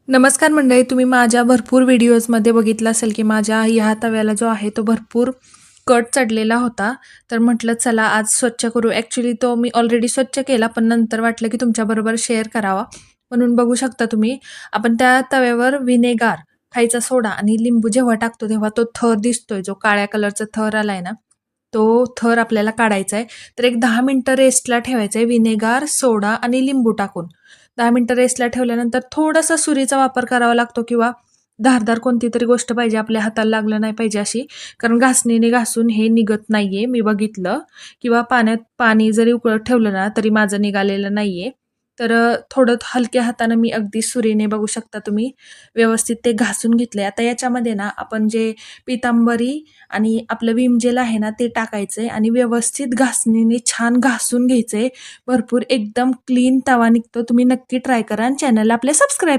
नमस्कार मंडळी, तुम्ही माझ्या भरपूर व्हिडिओजमध्ये बघितलं असेल की माझ्या ह्या तव्याला जो आहे तो भरपूर कट चढलेला होता. तर म्हटलं चला आज स्वच्छ करू. ॲक्च्युली तो मी ऑलरेडी स्वच्छ केला, पण नंतर वाटलं की तुमच्याबरोबर शेअर करावा. म्हणून बघू शकता तुम्ही, आपण त्या तव्यावर व्हिनेगार, खायचा सोडा आणि लिंबू जेव्हा टाकतो तेव्हा तो थर दिसतोय, जो काळ्या कलरचा थर आलाय ना, तो थर आपल्याला काढायचा आहे. तर एक 10 मिनिटं रेस्टला ठेवायचं आहे व्हिनेगार, सोडा आणि लिंबू टाकून. 10 मिनिटं रेस्टला ठेवल्यानंतर थोडासा सुरीचा वापर करावा लागतो किंवा धारदार कोणती तरी गोष्ट पाहिजे, आपल्या हाताला लागलं नाही पाहिजे अशी. कारण घासणीने घासून हे निघत नाहीये, मी बघितलं. किंवा पाण्यात पाणी जरी उकळत ठेवलं ना, तरी माझं निघालेलं नाहीये. तर थोडं हलक्या हातानं मी अगदी सुरीने बघू शकता तुम्ही व्यवस्थित ते घासून घेतलंय. आता याच्यामध्ये ना आपण जे पितांबरी आणि आपलं विम जेल आहे ना, ते टाकायचंय आणि व्यवस्थित घासणीने छान घासून घ्यायचंय. भरपूर एकदम क्लीन तवा निघतो. तुम्ही नक्की ट्राय करा आणि चॅनलला आपल्या सबस्क्राईब